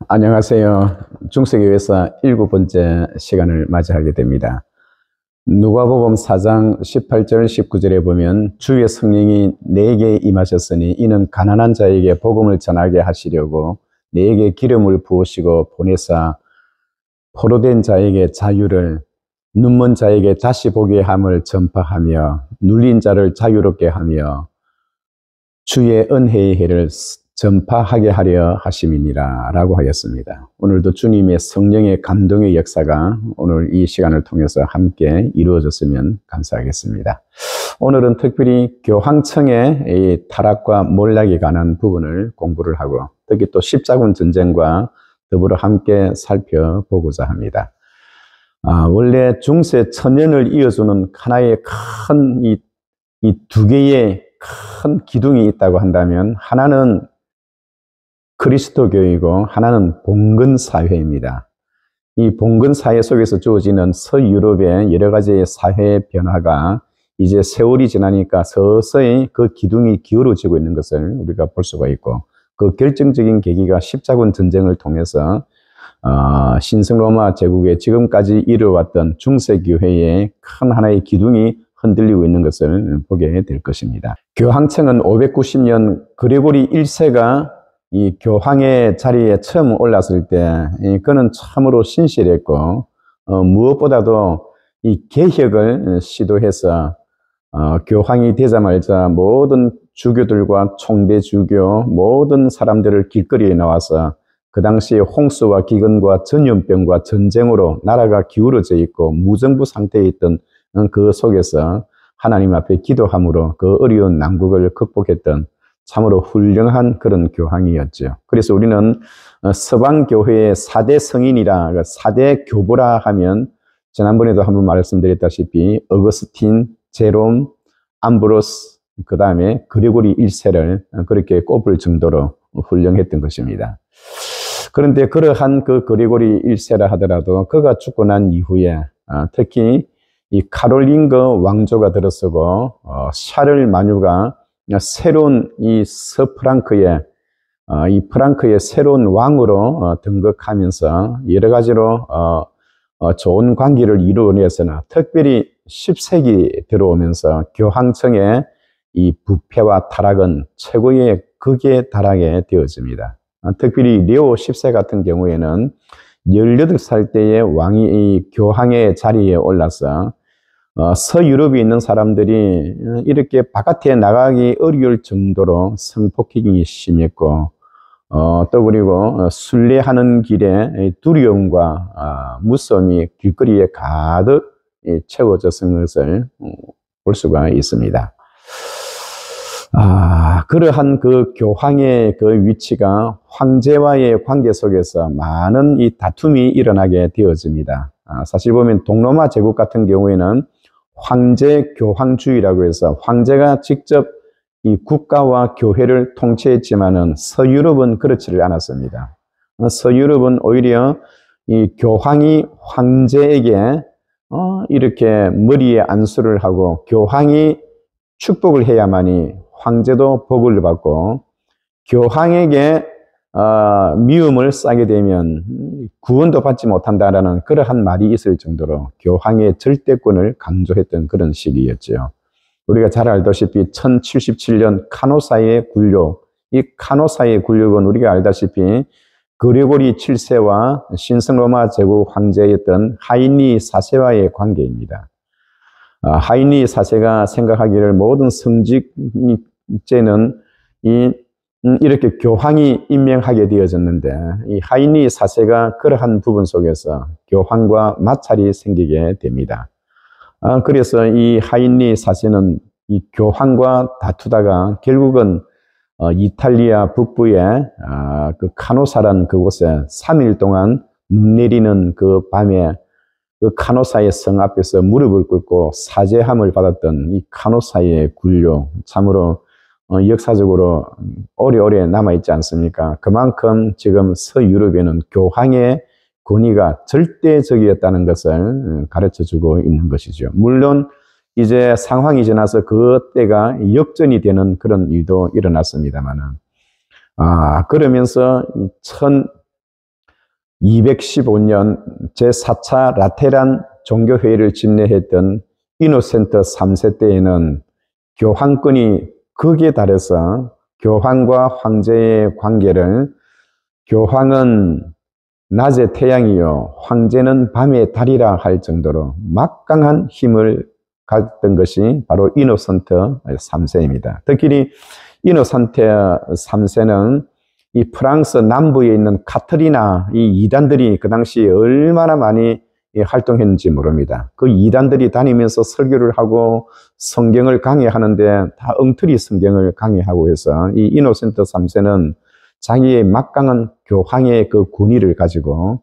안녕하세요. 중세교회에서 7번째 시간을 맞이하게 됩니다. 누가복음 4장 18절 19절에 보면 주의 성령이 내게 임하셨으니 이는 가난한 자에게 복음을 전하게 하시려고 내게 기름을 부으시고 보내사 포로된 자에게 자유를, 눈먼 자에게 다시 보게 함을 전파하며 눌린 자를 자유롭게 하며 주의 은혜의 해를 전파하게 하려 하심이니라 라고 하였습니다. 오늘도 주님의 성령의 감동의 역사가 오늘 이 시간을 통해서 함께 이루어졌으면 감사하겠습니다. 오늘은 특별히 교황청의 이 타락과 몰락에 관한 부분을 공부를 하고 특히 또 십자군 전쟁과 더불어 함께 살펴보고자 합니다. 원래 중세 천년을 이어주는 하나의 큰 이 두 개의 큰 기둥이 있다고 한다면 하나는 그리스도교이고 하나는 봉건사회입니다. 이 봉건사회 속에서 주어지는 서유럽의 여러 가지의 사회 변화가 이제 세월이 지나니까 서서히 그 기둥이 기울어지고 있는 것을 우리가 볼 수가 있고 그 결정적인 계기가 십자군 전쟁을 통해서 신성로마 제국의 지금까지 이뤄왔던 중세교회의 큰 하나의 기둥이 흔들리고 있는 것을 보게 될 것입니다. 교황청은 590년 그레고리 1세가 이 교황의 자리에 처음 올랐을 때 그는 참으로 신실했고 무엇보다도 이 개혁을 시도해서 교황이 되자마자 모든 주교들과 총대주교 모든 사람들을 길거리에 나와서 그 당시에 홍수와 기근과 전염병과 전쟁으로 나라가 기울어져 있고 무정부 상태에 있던 그 속에서 하나님 앞에 기도함으로 그 어려운 난국을 극복했던 참으로 훌륭한 그런 교황이었죠. 그래서 우리는 서방교회의 4대 성인이라 4대 교보라 하면 지난번에도 한번 말씀드렸다시피 어거스틴, 제롬, 암브로스, 그 다음에 그레고리 1세를 그렇게 꼽을 정도로 훌륭했던 것입니다. 그런데 그러한 그 그레고리 1세라 하더라도 그가 죽고 난 이후에 특히 이 카롤링그 왕조가 들어서고 샤를 마뉴가 새로운 이 서프랑크의 이 프랑크의 새로운 왕으로 등극하면서 여러 가지로 좋은 관계를 이루어내서나 특별히 10세기 들어오면서 교황청의 이 부패와 타락은 최고의 극에 달하게 되어집니다. 특별히 레오 10세 같은 경우에는 18살 때의 왕이 이 교황의 자리에 올라서 서유럽에 있는 사람들이 이렇게 바깥에 나가기 어려울 정도로 성폭행이 심했고 또 그리고 순례하는 길에 두려움과 무서움이 길거리에 가득 채워졌은 것을 볼 수가 있습니다. 그러한 그 교황의 그 위치가 황제와의 관계 속에서 많은 이 다툼이 일어나게 되어집니다. 사실 보면 동로마 제국 같은 경우에는 황제 교황주의라고 해서 황제가 직접 이 국가와 교회를 통치했지만은 서유럽은 그렇지를 않았습니다. 서유럽은 오히려 이 교황이 황제에게 이렇게 머리에 안수를 하고 교황이 축복을 해야만이 황제도 복을 받고 교황에게 미움을 싸게 되면 구원도 받지 못한다라는 그러한 말이 있을 정도로 교황의 절대권을 강조했던 그런 시기였죠. 우리가 잘 알다시피 1077년 카노사의 굴욕, 이 카노사의 굴욕은 우리가 알다시피 그레고리 7세와 신성로마 제국 황제였던 하이니 4세와의 관계입니다. 하이니 4세가 생각하기를 모든 성직제는 이렇게 교황이 임명하게 되어졌는데 이 하이니 4세가 그러한 부분 속에서 교황과 마찰이 생기게 됩니다. 그래서 이 하이니 4세는 이 교황과 다투다가 결국은 이탈리아 북부의 그 카노사라는 그곳에 3일 동안 눈 내리는 그 밤에 그 카노사의 성 앞에서 무릎을 꿇고 사죄함을 받았던 이 카노사의 굴욕, 참으로 역사적으로 오래오래 남아있지 않습니까? 그만큼 지금 서유럽에는 교황의 권위가 절대적이었다는 것을 가르쳐주고 있는 것이죠. 물론 이제 상황이 지나서 그 때가 역전이 되는 그런 일도 일어났습니다만은 그러면서 215년 제4차 라테란 종교회의를 집례했던 이노센트 3세 때에는 교황권이 극에 달해서 교황과 황제의 관계를 교황은 낮의 태양이요 황제는 밤의 달이라 할 정도로 막강한 힘을 가졌던 것이 바로 이노센트 3세입니다. 특히 이노센트 3세는 이 프랑스 남부에 있는 카트리나 이 이단들이 그 당시에 얼마나 많이 활동했는지 모릅니다. 그 이단들이 다니면서 설교를 하고 성경을 강해하는데 다 엉터리 성경을 강해하고 해서 이 이노센트 3세는 자기의 막강한 교황의 그 군의를 가지고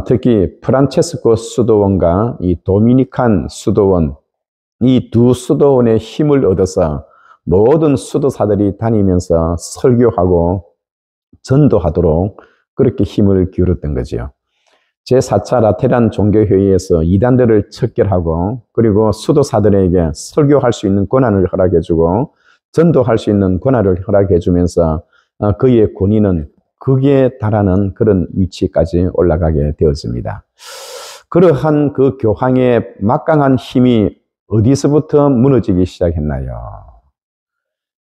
특히 프란체스코 수도원과 이 도미니칸 수도원 이 두 수도원의 힘을 얻어서 모든 수도사들이 다니면서 설교하고 전도하도록 그렇게 힘을 기울였던 거지요. 제4차 라테란 종교회의에서 이단들을 척결하고 그리고 수도사들에게 설교할 수 있는 권한을 허락해주고 전도할 수 있는 권한을 허락해주면서 그의 권위는 극에 달하는 그런 위치까지 올라가게 되었습니다. 그러한 그 교황의 막강한 힘이 어디서부터 무너지기 시작했나요?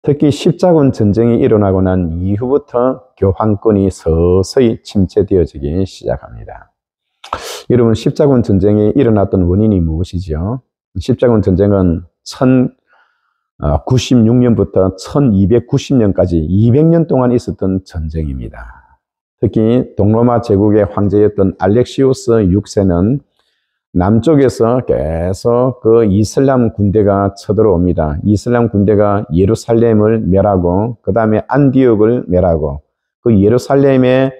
특히 십자군 전쟁이 일어나고 난 이후부터 교황권이 서서히 침체되어지기 시작합니다. 여러분, 십자군 전쟁이 일어났던 원인이 무엇이죠? 십자군 전쟁은 1096년부터 1290년까지 200년 동안 있었던 전쟁입니다. 특히 동로마 제국의 황제였던 알렉시우스 6세는 남쪽에서 계속 그 이슬람 군대가 쳐들어옵니다. 이슬람 군대가 예루살렘을 멸하고 그 다음에 안디옥을 멸하고 그 예루살렘의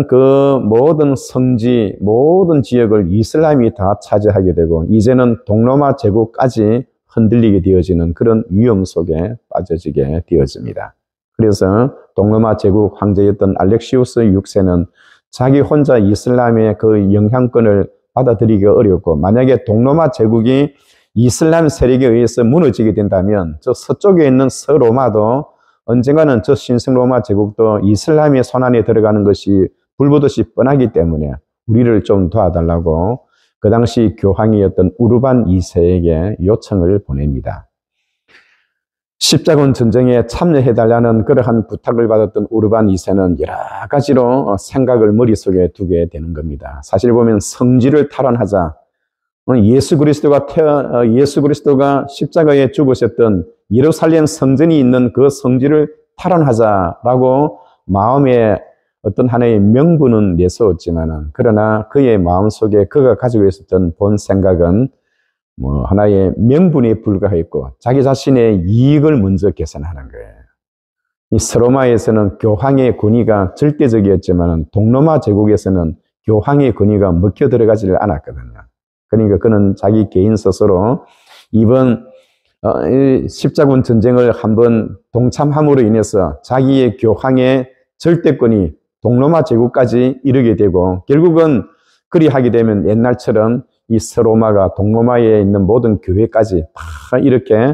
그 모든 성지, 모든 지역을 이슬람이 다 차지하게 되고 이제는 동로마 제국까지 흔들리게 되어지는 그런 위험 속에 빠져지게 되어집니다. 그래서 동로마 제국 황제였던 알렉시우스 6세는 자기 혼자 이슬람의 그 영향권을 받아들이기가 어렵고 만약에 동로마 제국이 이슬람 세력에 의해서 무너지게 된다면 저 서쪽에 있는 서로마도 언젠가는 저 신성로마 제국도 이슬람의 손안에 들어가는 것이 불보듯이 뻔하기 때문에 우리를 좀 도와달라고 그 당시 교황이었던 우르반 2세에게 요청을 보냅니다. 십자군 전쟁에 참여해달라는 그러한 부탁을 받았던 우르반 2세는 여러 가지로 생각을 머릿속에 두게 되는 겁니다. 사실 보면 성지를 탈환하자. 예수 그리스도가 십자가에 죽으셨던 예루살렘 성전이 있는 그 성지를 탈환하자라고 마음에 어떤 하나의 명분은 내세웠지만은 그러나 그의 마음속에 그가 가지고 있었던 본 생각은 하나의 명분에 불과했고 자기 자신의 이익을 먼저 계산하는 거예요. 이 서로마에서는 교황의 권위가 절대적이었지만은 동로마 제국에서는 교황의 권위가 먹혀 들어가지를 않았거든요. 그러니까 그는 자기 개인 스스로 이번 십자군 전쟁을 한번 동참함으로 인해서 자기의 교황의 절대권이 동로마 제국까지 이르게 되고 결국은 그리하게 되면 옛날처럼 이 서로마가 동로마에 있는 모든 교회까지 다 이렇게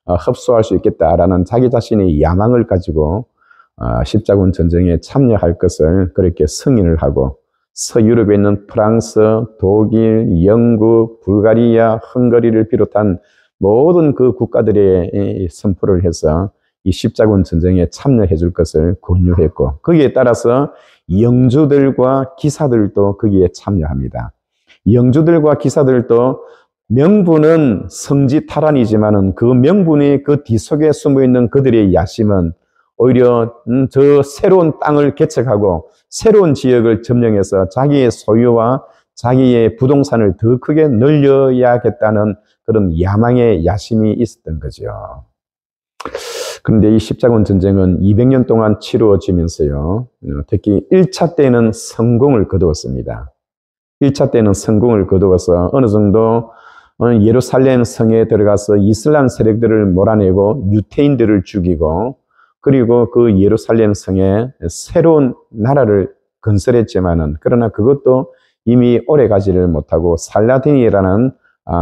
흡수할 수 있겠다라는 자기 자신의 야망을 가지고 십자군 전쟁에 참여할 것을 그렇게 승인을 하고 서유럽에 있는 프랑스, 독일, 영국, 불가리아, 헝가리를 비롯한 모든 그 국가들의 선포를 해서 이 십자군 전쟁에 참여해 줄 것을 권유했고 거기에 따라서 영주들과 기사들도 거기에 참여합니다. 영주들과 기사들도 명분은 성지 탈환이지만은 그 명분이 그 뒤속에 숨어있는 그들의 야심은 오히려 저 새로운 땅을 개척하고 새로운 지역을 점령해서 자기의 소유와 자기의 부동산을 더 크게 늘려야겠다는 그런 야망의 야심이 있었던 거죠. 그런데 이 십자군 전쟁은 200년 동안 치루어지면서요. 특히 1차 때는 성공을 거두었습니다. 1차 때는 성공을 거두어서 어느 정도 예루살렘 성에 들어가서 이슬람 세력들을 몰아내고 유태인들을 죽이고 그리고 그 예루살렘 성에 새로운 나라를 건설했지만은 그러나 그것도 이미 오래 가지를 못하고 살라딘이라는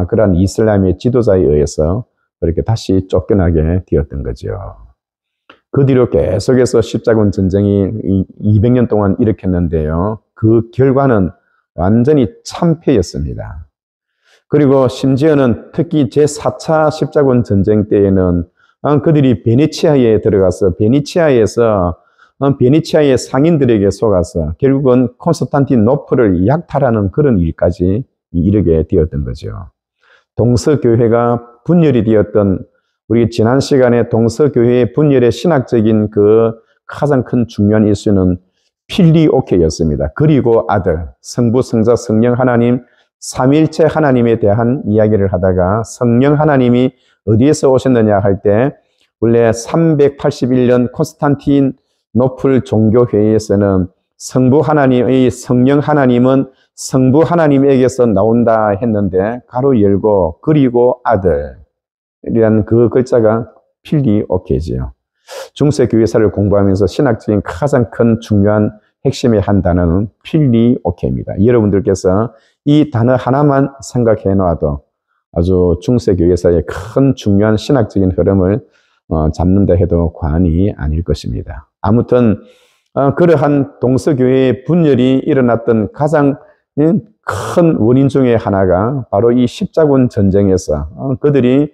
그러한 이슬람의 지도자에 의해서 그렇게 다시 쫓겨나게 되었던 거죠. 그 뒤로 계속해서 십자군 전쟁이 200년 동안 일으켰는데요. 그 결과는 완전히 참패였습니다. 그리고 심지어는 특히 제4차 십자군 전쟁 때에는 그들이 베네치아에 들어가서 베네치아의 상인들에게 속아서 결국은 콘스탄티노플을 약탈하는 그런 일까지 이르게 되었던 거죠. 동서교회가 분열이 되었던, 우리 지난 시간에 동서교회의 분열의 신학적인 그 가장 큰 중요한 이슈는 필리오케였습니다. 그리고 아들, 성부, 성자, 성령 하나님, 삼위일체 하나님에 대한 이야기를 하다가 성령 하나님이 어디에서 오셨느냐 할 때 원래 381년 콘스탄티노플 종교회의에서는 성부 하나님의 성령 하나님은 성부 하나님에게서 나온다 했는데 가로 열고 그리고 아들이라는 그 글자가 필리오케지요. 중세 교회사를 공부하면서 신학적인 가장 큰 중요한 핵심의 한 단어는 필리오케입니다. 여러분들께서 이 단어 하나만 생각해 놔도 아주 중세 교회사의 큰 중요한 신학적인 흐름을 잡는다 해도 과언이 아닐 것입니다. 아무튼 그러한 동서교회의 분열이 일어났던 가장 큰 원인 중에 하나가 바로 이 십자군 전쟁에서 그들이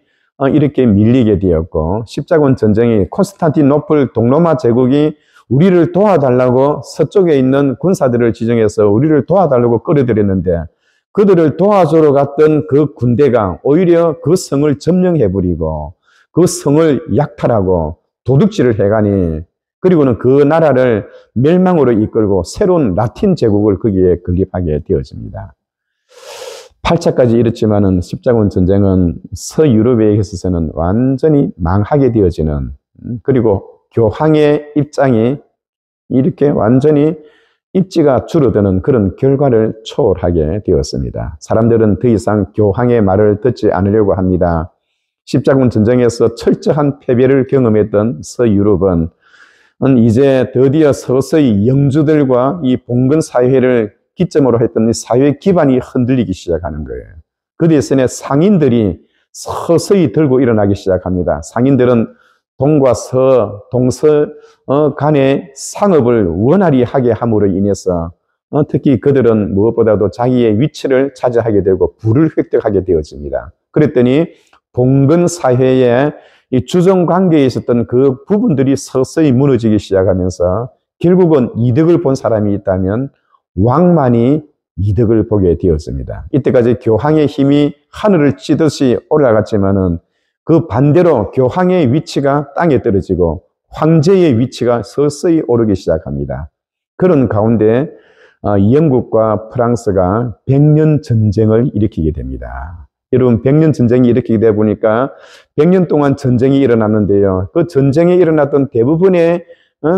이렇게 밀리게 되었고, 십자군 전쟁이 콘스탄티노플 동로마 제국이 우리를 도와달라고 서쪽에 있는 군사들을 지정해서 우리를 도와달라고 끌어들였는데 그들을 도와주러 갔던 그 군대가 오히려 그 성을 점령해버리고 그 성을 약탈하고 도둑질을 해가니, 그리고는 그 나라를 멸망으로 이끌고 새로운 라틴 제국을 거기에 건립하게 되어집니다. 8차까지 이렇지만은 십자군 전쟁은 서유럽에 있어서는 완전히 망하게 되어지는, 그리고 교황의 입장이 이렇게 완전히 입지가 줄어드는 그런 결과를 초월하게 되었습니다. 사람들은 더 이상 교황의 말을 듣지 않으려고 합니다. 십자군 전쟁에서 철저한 패배를 경험했던 서유럽은 이제 드디어 서서히 영주들과 이 봉건 사회를 기점으로 했던 이 사회 기반이 흔들리기 시작하는 거예요. 그 대신에 상인들이 서서히 들고 일어나기 시작합니다. 상인들은 동과 서, 동서 간의 상업을 원활히 하게 함으로 인해서 특히 그들은 무엇보다도 자기의 위치를 차지하게 되고 부를 획득하게 되어집니다. 그랬더니 봉건 사회의 이 주정 관계에 있었던 그 부분들이 서서히 무너지기 시작하면서 결국은 이득을 본 사람이 있다면 왕만이 이득을 보게 되었습니다. 이때까지 교황의 힘이 하늘을 찌듯이 올라갔지만은 그 반대로 교황의 위치가 땅에 떨어지고 황제의 위치가 서서히 오르기 시작합니다. 그런 가운데 영국과 프랑스가 100년 전쟁을 일으키게 됩니다. 여러분, 100년 전쟁이 일으키게 되다 보니까 100년 동안 전쟁이 일어났는데요. 그 전쟁에 일어났던 대부분의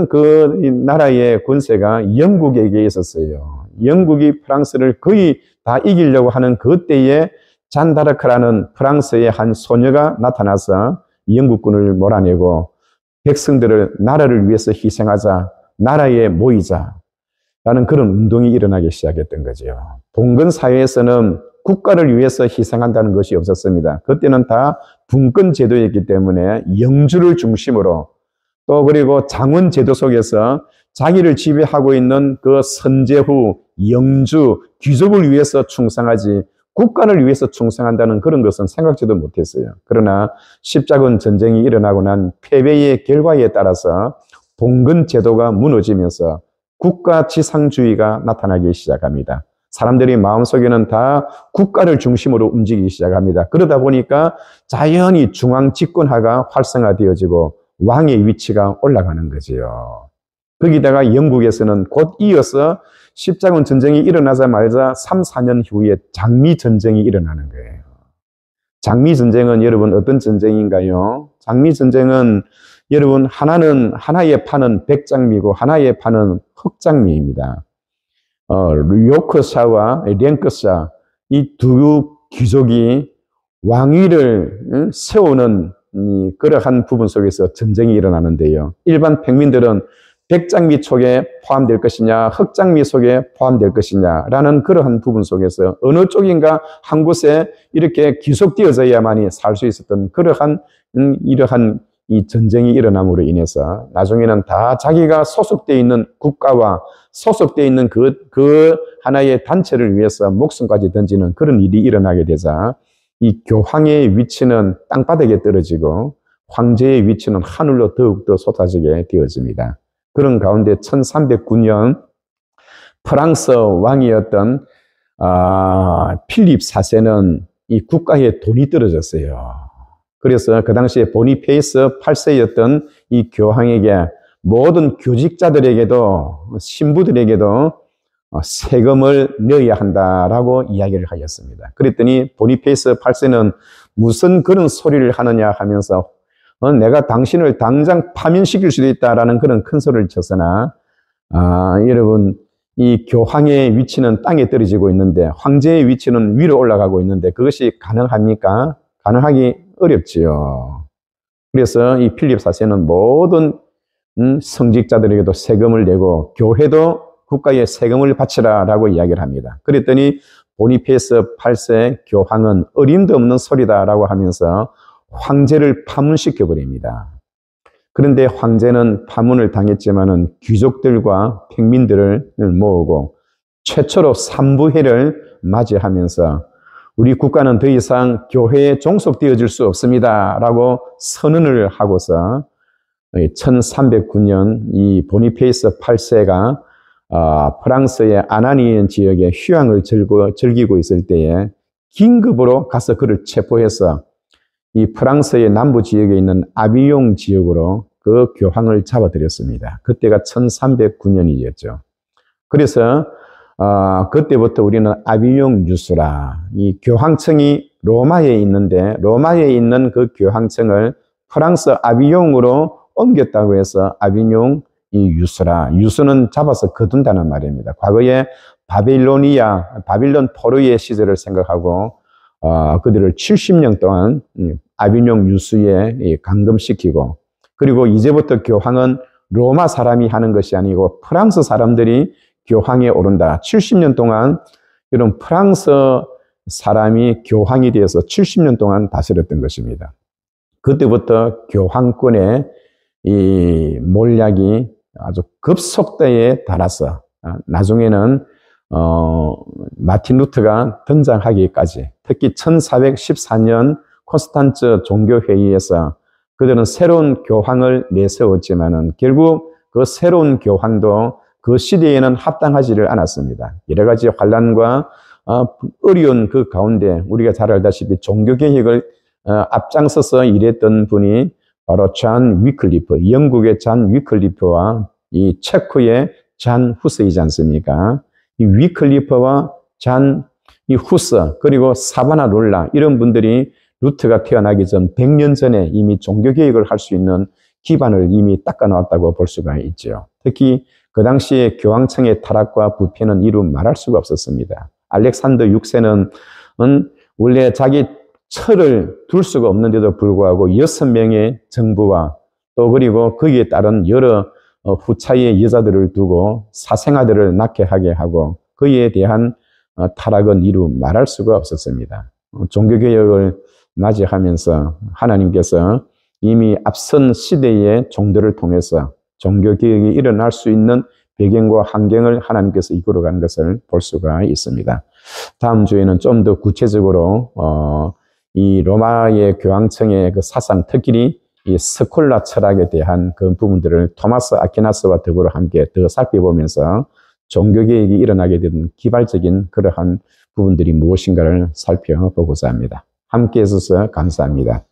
그 나라의 권세가 영국에게 있었어요. 영국이 프랑스를 거의 다 이기려고 하는 그때에 잔다르크라는 프랑스의 한 소녀가 나타나서 영국군을 몰아내고 백성들을 나라를 위해서 희생하자, 나라에 모이자 라는 그런 운동이 일어나기 시작했던 거죠. 봉건 사회에서는 국가를 위해서 희생한다는 것이 없었습니다. 그때는 다 분권 제도였기 때문에 영주를 중심으로 또 그리고 장원 제도 속에서 자기를 지배하고 있는 그 선제후 영주 귀족을 위해서 충성하지 국가를 위해서 충성한다는 그런 것은 생각지도 못했어요. 그러나 십자군 전쟁이 일어나고 난 패배의 결과에 따라서 봉건 제도가 무너지면서 국가 지상주의가 나타나기 시작합니다. 사람들이 마음속에는 다 국가를 중심으로 움직이기 시작합니다. 그러다 보니까 자연히 중앙 집권화가 활성화되어지고 왕의 위치가 올라가는 거지요. 거기다가 영국에서는 곧 이어서 십자군 전쟁이 일어나자마자 3, 4년 후에 장미전쟁이 일어나는 거예요. 장미전쟁은 여러분 어떤 전쟁인가요? 장미전쟁은 여러분 하나의 판은 백장미고 하나의 판은 흑장미입니다. 요크샤와 랭크샤 이 두 귀족이 왕위를 세우는 그러한 부분 속에서 전쟁이 일어나는데요. 일반 평민들은 백장미 속에 포함될 것이냐, 흑장미 속에 포함될 것이냐라는 그러한 부분 속에서 어느 쪽인가 한 곳에 이렇게 귀속되어져야만이 살 수 있었던 그러한 이러한 이 전쟁이 일어남으로 인해서 나중에는 다 자기가 소속되어 있는 국가와 소속되어 있는 그 하나의 단체를 위해서 목숨까지 던지는 그런 일이 일어나게 되자 이 교황의 위치는 땅바닥에 떨어지고 황제의 위치는 하늘로 더욱더 쏟아지게 되어집니다. 그런 가운데 1309년 프랑스 왕이었던 필립 4세는 이 국가에 돈이 떨어졌어요. 그래서 그 당시에 보니페이스 8세였던 이 교황에게 모든 교직자들에게도 신부들에게도 세금을 내야 한다라고 이야기를 하였습니다. 그랬더니 보니페이스 8세는 무슨 그런 소리를 하느냐 하면서 내가 당신을 당장 파면시킬 수도 있다라는 그런 큰 소리를 쳤으나 여러분 이 교황의 위치는 땅에 떨어지고 있는데 황제의 위치는 위로 올라가고 있는데 그것이 가능합니까? 가능하기 어렵지요. 그래서 이 필립 4세는 모든 성직자들에게도 세금을 내고 교회도 국가에 세금을 바치라라고 이야기를 합니다. 그랬더니 보니페이스 8세 교황은 어림도 없는 소리다라고 하면서 황제를 파문시켜 버립니다. 그런데 황제는 파문을 당했지만은 귀족들과 평민들을 모으고 최초로 산부회를 맞이하면서 우리 국가는 더 이상 교회에 종속되어질 수 없습니다라고 선언을 하고서 1309년 이 보니페이스 8세가 프랑스의 아나니엔 지역에 휴양을 즐기고 있을 때에 긴급으로 가서 그를 체포해서 이 프랑스의 남부 지역에 있는 아비뇽 지역으로 그 교황을 잡아들였습니다. 그때가 1309년이었죠. 그래서 그때부터 우리는 아비뇽 유수라, 이 교황청이 로마에 있는데 로마에 있는 그 교황청을 프랑스 아비뇽으로 옮겼다고 해서 아비뇽 이 유수라, 유수는 잡아서 거둔다는 말입니다. 과거에 바빌론 포로의 시절을 생각하고 그들을 70년 동안 아비뇽 유수에 감금시키고, 그리고 이제부터 교황은 로마 사람이 하는 것이 아니고 프랑스 사람들이 교황에 오른다. 70년 동안 이런 프랑스 사람이 교황이 되어서 70년 동안 다스렸던 것입니다. 그때부터 교황권의 이 몰약이 아주 급속도에 달아서 나중에는 마틴 루터가 등장하기까지, 특히 1414년 콘스탄츠 종교회의에서 그들은 새로운 교황을 내세웠지만은 결국 그 새로운 교황도 그 시대에는 합당하지를 않았습니다. 여러 가지 환란과 어려운 그 가운데 우리가 잘 알다시피 종교개혁을 앞장서서 일했던 분이 바로 잔 위클리프, 영국의 잔 위클리프와 이 체코의 잔 후스이지 않습니까? 이 위클리프와 잔 후스, 그리고 사바나 롤라, 이런 분들이 루터가 태어나기 전 100년 전에 이미 종교개혁을 할 수 있는 기반을 이미 닦아놓았다고 볼 수가 있죠. 특히 그 당시에 교황청의 타락과 부패는 이루 말할 수가 없었습니다. 알렉산더 6세는 원래 자기 철을 둘 수가 없는데도 불구하고 6명의 정부와 또 그리고 거기에 따른 여러 후차의 여자들을 두고 사생아들을 낳게 하게 하고 그에 대한 타락은 이루 말할 수가 없었습니다. 종교개혁을 맞이하면서 하나님께서 이미 앞선 시대의 종들을 통해서 종교개혁이 일어날 수 있는 배경과 환경을 하나님께서 이끌어간 것을 볼 수가 있습니다. 다음 주에는 좀 더 구체적으로 이 로마의 교황청의 그 사상, 특히 이 스콜라 철학에 대한 그 부분들을 토마스 아퀴나스와 더불어 함께 더 살펴보면서 종교개혁이 일어나게 된 기발적인 그러한 부분들이 무엇인가를 살펴보고자 합니다. 함께 해주셔서 감사합니다.